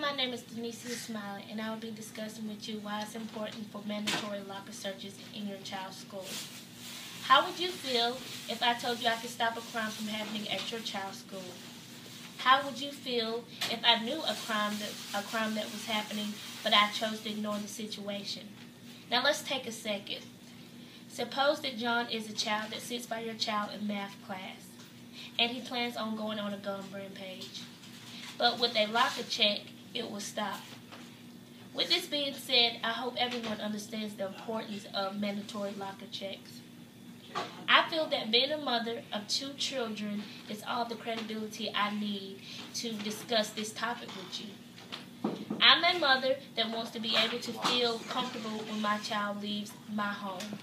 my name is Smiley, and I will be discussing with you why it's important for mandatory locker searches in your child's school. How would you feel if I told you I could stop a crime from happening at your child's school? How would you feel if I knew a crime that was happening, but I chose to ignore the situation? Now let's take a second. Suppose that John is a child that sits by your child in math class, and he plans on going on a gun rampage. But with a locker check, it will stop. With this being said, I hope everyone understands the importance of mandatory locker checks. I feel that being a mother of 2 children is all the credibility I need to discuss this topic with you. I'm a mother that wants to be able to feel comfortable when my child leaves my home.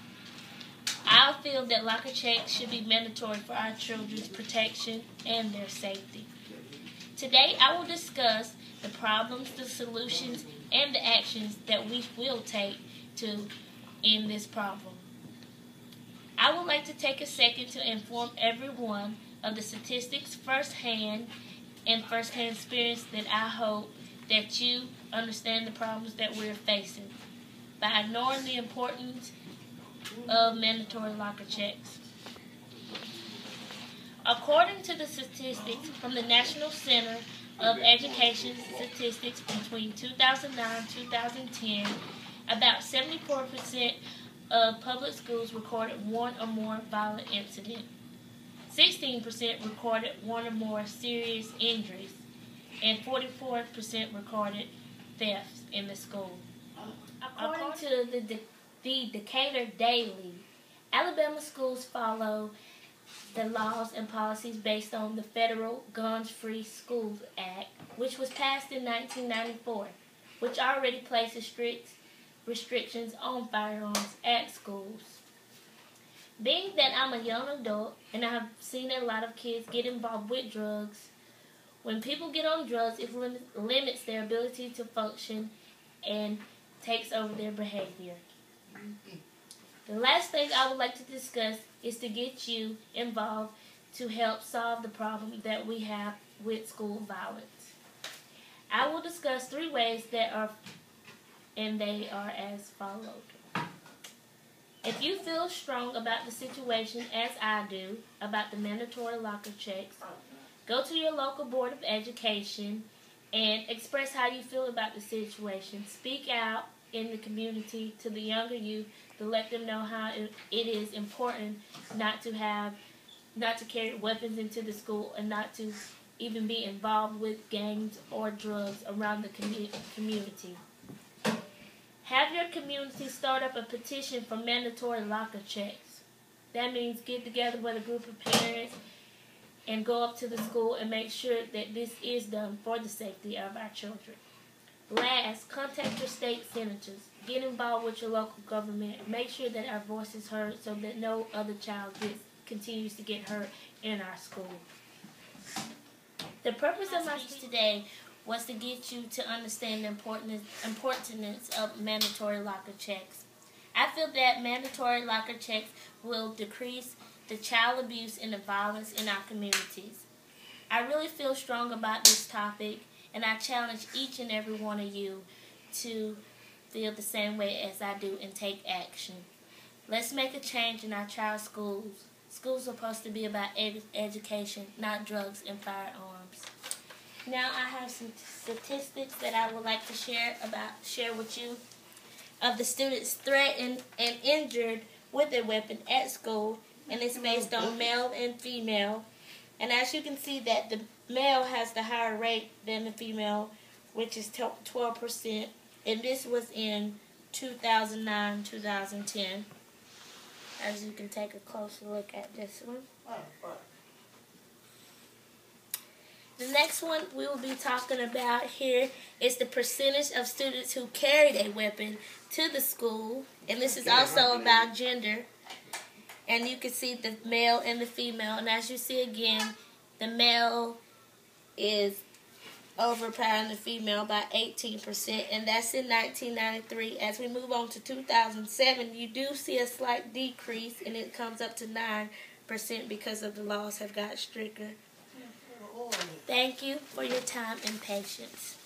I feel that locker checks should be mandatory for our children's protection and their safety. Today, I will discuss the problems, the solutions, and the actions that we will take to end this problem. I would like to take a second to inform everyone of the statistics firsthand experience that I hope that you understand the problems that we're facing by ignoring the importance of mandatory locker checks. According to the statistics from the National Center of Education Statistics between 2009 and 2010, about 74% of public schools recorded one or more violent incidents. 16% recorded one or more serious injuries, and 44% recorded thefts in the school. According to the Decatur Daily, Alabama schools follow the laws and policies based on the Federal Gun-Free Schools Act, which was passed in 1994, which already places strict restrictions on firearms at schools. Being that I'm a young adult and I have seen a lot of kids get involved with drugs, when people get on drugs, it limits their ability to function and takes over their behavior. The last thing I would like to discuss is to get you involved to help solve the problem that we have with school violence. I will discuss 3 ways and they are as follows. If you feel strong about the situation, as I do, about the mandatory locker checks, go to your local Board of Education and express how you feel about the situation. Speak out in the community to the younger youth to let them know how it is important not to carry weapons into the school and not to even be involved with gangs or drugs around the community. Have your community start up a petition for mandatory locker checks. That means get together with a group of parents and go up to the school and make sure that this is done for the safety of our children. Last, contact your state senators. Get involved with your local government. Make sure that our voice is heard so that no other child continues to get hurt in our school. The purpose of my speech today was to get you to understand the importance of mandatory locker checks. I feel that mandatory locker checks will decrease the child abuse and the violence in our communities. I really feel strong about this topic, and I challenge each and every one of you to feel the same way as I do and take action. Let's make a change in our child's schools. Schools are supposed to be about education, not drugs and firearms. Now I have some statistics that I would like to share with you of the students threatened and injured with a weapon at school, and it's based on male and female. And as you can see that the male has the higher rate than the female, which is 12%, and this was in 2009-2010. As you can take a closer look at this one. The next one we will be talking about here is the percentage of students who carried a weapon to the school, and this is also about gender. And you can see the male and the female, and as you see again, the male is overpowering the female by 18%, and that's in 1993. As we move on to 2007, you do see a slight decrease, and it comes up to 9% because of the laws have got stricter. Thank you for your time and patience.